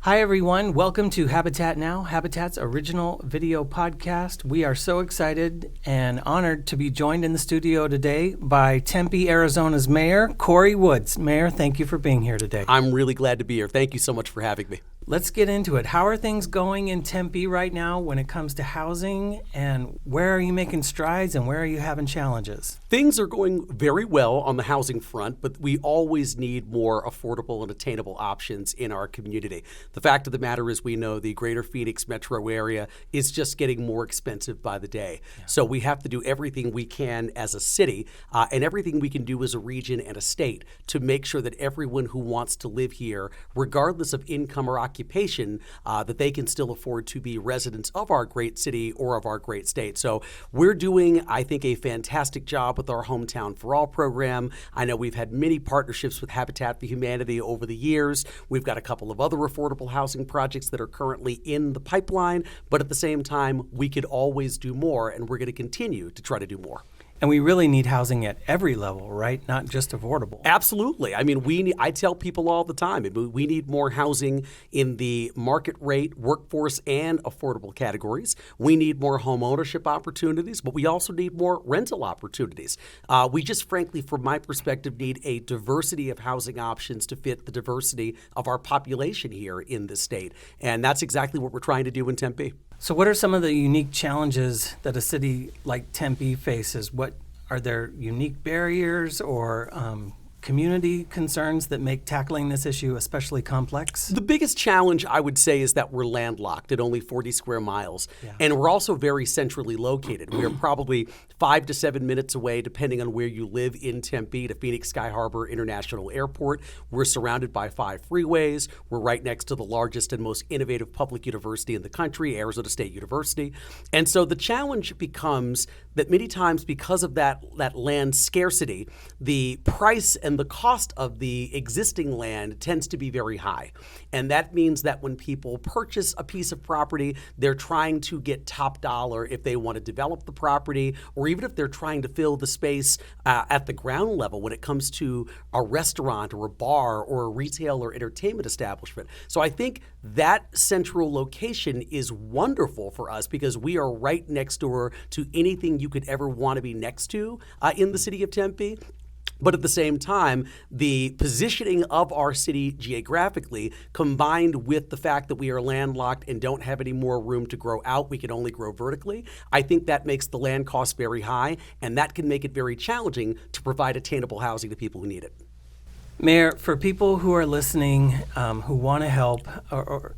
Hi, everyone. Welcome to Habitat Now, Habitat's original video podcast. We are so excited and honored to be joined in the studio today by Tempe, Arizona's Mayor, Corey Woods. Mayor, thank you for being here today. I'm really glad to be here. Thank you so much for having me. Let's get into it. How are things going in Tempe right now when it comes to housing, and where are you making strides and where are you having challenges? Things are going very well on the housing front, but we always need more affordable and attainable options in our community. The fact of the matter is we know the greater Phoenix metro area is just getting more expensive by the day. Yeah. So we have to do everything we can as a city and everything we can do as a region and a state to make sure that everyone who wants to live here, regardless of income or occupation, that they can still afford to be residents of our great city or of our great state. So we're doing, I think, a fantastic job with our Hometown for All program. I know we've had many partnerships with Habitat for Humanity over the years. We've got a couple of other affordable housing projects that are currently in the pipeline, but at the same time, we could always do more, and we're going to continue to try to do more. And we really need housing at every level, right? Not just affordable. Absolutely. I mean, I tell people all the time, we need more housing in the market rate, workforce, and affordable categories. We need more home ownership opportunities, but we also need more rental opportunities. We just, frankly, from my perspective, need a diversity of housing options to fit the diversity of our population here in this state. And that's exactly what we're trying to do in Tempe. So what are some of the unique challenges that a city like Tempe faces? What are there unique barriers or community concerns that make tackling this issue especially complex? The biggest challenge, I would say, is that we're landlocked at only 40 square miles. Yeah. And we're also very centrally located. We are probably 5 to 7 minutes away, depending on where you live in Tempe, to Phoenix Sky Harbor International Airport. We're surrounded by 5 freeways. We're right next to the largest and most innovative public university in the country, Arizona State University. And so the challenge becomes that many times, because of that land scarcity, the price and the cost of the existing land tends to be very high. And that means that when people purchase a piece of property, they're trying to get top dollar if they want to develop the property, or even if they're trying to fill the space at the ground level when it comes to a restaurant or a bar or a retail or entertainment establishment. So I think that central location is wonderful for us because we are right next door to anything you could ever want to be next to in the city of Tempe. But at the same time, the positioning of our city geographically, combined with the fact that we are landlocked and don't have any more room to grow out, we can only grow vertically, I think that makes the land cost very high, and that can make it very challenging to provide attainable housing to people who need it. Mayor, for people who are listening, who want to help, or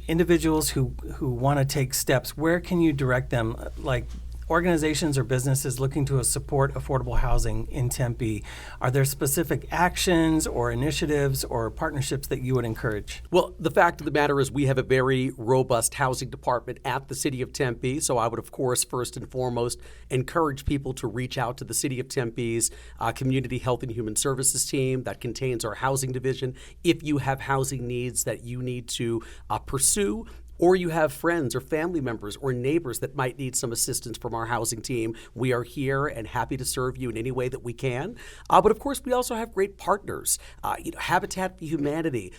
individuals who want to take steps, where can you direct them? Like organizations or businesses looking to support affordable housing in Tempe, are there specific actions or initiatives or partnerships that you would encourage? Well, the fact of the matter is we have a very robust housing department at the city of Tempe. So I would, of course, first and foremost, encourage people to reach out to the city of Tempe's Community Health and Human Services team that contains our housing division. If you have housing needs that you need to pursue, or you have friends or family members or neighbors that might need some assistance from our housing team, we are here and happy to serve you in any way that we can. But of course, we also have great partners. Habitat for Humanity,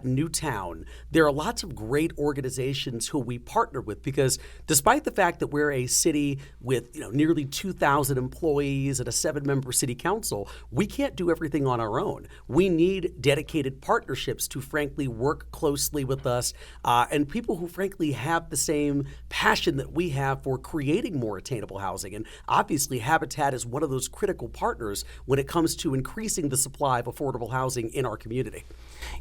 Newtown. There are lots of great organizations who we partner with because despite the fact that we're a city with nearly 2,000 employees and a 7-member city council, we can't do everything on our own. We need dedicated partnerships to frankly work closely with us and people who frankly have the same passion that we have for creating more attainable housing. And obviously, Habitat is one of those critical partners when it comes to increasing the supply of affordable housing in our community.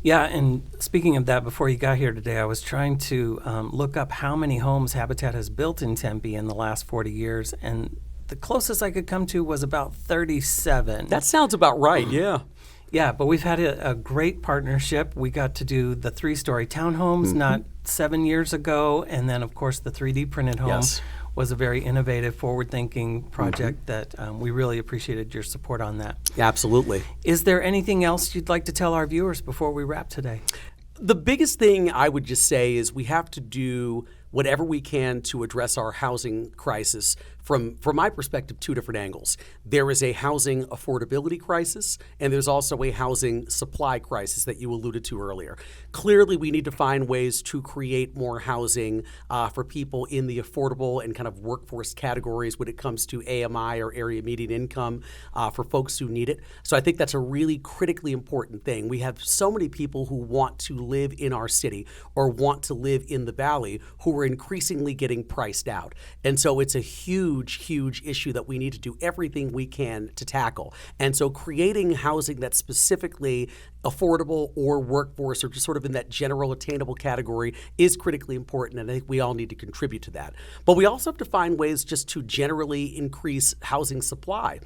Yeah, and speaking of that, before you got here today, I was trying to look up how many homes Habitat has built in Tempe in the last 40 years, and the closest I could come to was about 37. That sounds about right, yeah. Yeah, but we've had a great partnership. We got to do the 3-story townhomes not 7 years ago, and then, of course, the 3D printed home was a very innovative, forward-thinking project that we really appreciated your support on that. Absolutely. Is there anything else you'd like to tell our viewers before we wrap today? The biggest thing I would just say is we have to do whatever we can to address our housing crisis from my perspective, two different angles. There is a housing affordability crisis, and there's also a housing supply crisis that you alluded to earlier. Clearly, we need to find ways to create more housing for people in the affordable and kind of workforce categories when it comes to AMI or area median income for folks who need it. So I think that's a really critically important thing. We have so many people who want to live in our city or want to live in the valley who are increasingly getting priced out. And so it's a huge issue that we need to do everything we can to tackle. And so creating housing that's specifically affordable or workforce or just sort of in that general attainable category is critically important, and I think we all need to contribute to that. But we also have to find ways just to generally increase housing supply.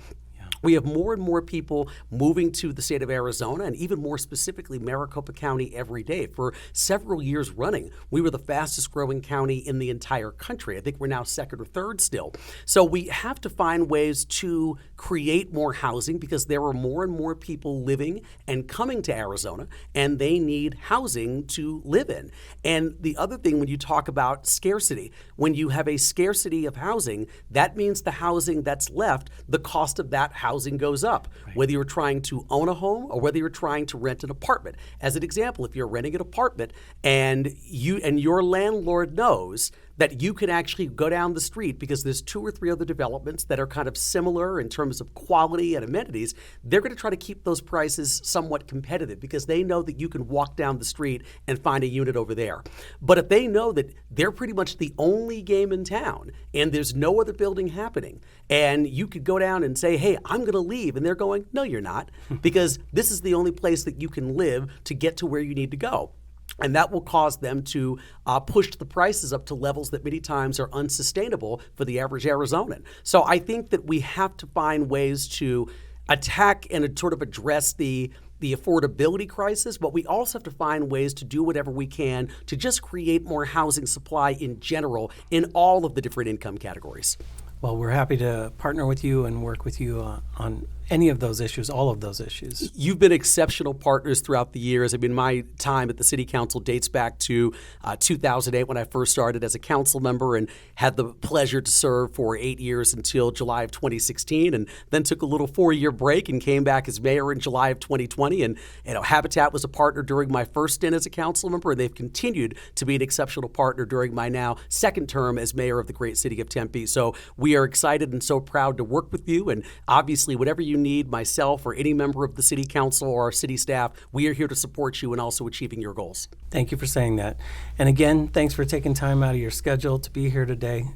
We have more and more people moving to the state of Arizona, and even more specifically Maricopa County every day. For several years running, we were the fastest growing county in the entire country. I think we're now second or third still. So we have to find ways to create more housing because there are more and more people living and coming to Arizona, and they need housing to live in. And the other thing, when you talk about scarcity, when you have a scarcity of housing, that means the housing that's left, the cost of that housing goes up, right, whether you're trying to own a home or whether you're trying to rent an apartment. As an example, if you're renting an apartment and your landlord knows that you can actually go down the street because there's 2 or 3 other developments that are kind of similar in terms of quality and amenities, they're going to try to keep those prices somewhat competitive because they know that you can walk down the street and find a unit over there. But if they know that they're pretty much the only game in town and there's no other building happening, and you could go down and say, hey, I'm going to leave, and they're going, no, you're not, because this is the only place that you can live to get to where you need to go. And that will cause them to push the prices up to levels that many times are unsustainable for the average Arizonan. So I think that we have to find ways to attack and sort of address the affordability crisis, but we also have to find ways to do whatever we can to just create more housing supply in general in all of the different income categories. Well, we're happy to partner with you and work with you on any of those issues, all of those issues. You've been exceptional partners throughout the years. I mean, my time at the City Council dates back to 2008 when I first started as a council member and had the pleasure to serve for 8 years until July of 2016, and then took a little 4-year break and came back as mayor in July of 2020. And Habitat was a partner during my first stint as a council member, and they've continued to be an exceptional partner during my now second term as mayor of the great city of Tempe. So we are excited and so proud to work with you, and obviously whatever you need, myself or any member of the City Council or our city staff, we are here to support you in also achieving your goals. Thank you for saying that. And again, thanks for taking time out of your schedule to be here today.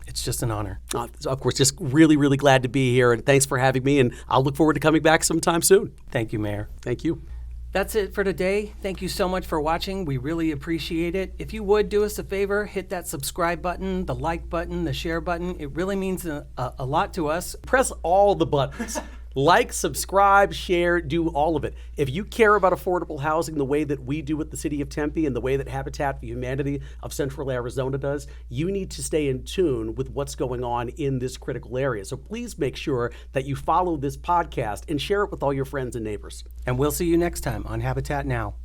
It's just an honor. Of course, just really, really glad to be here, and thanks for having me, and I'll look forward to coming back sometime soon. Thank you, Mayor. Thank you. That's it for today. Thank you so much for watching. We really appreciate it. If you would do us a favor, hit that subscribe button, the like button, the share button. It really means a lot to us. Press all the buttons. Like, subscribe, share, do all of it. If you care about affordable housing the way that we do at the City of Tempe and the way that Habitat for Humanity of Central Arizona does, you need to stay in tune with what's going on in this critical area. So please make sure that you follow this podcast and share it with all your friends and neighbors. And we'll see you next time on Habitat Now.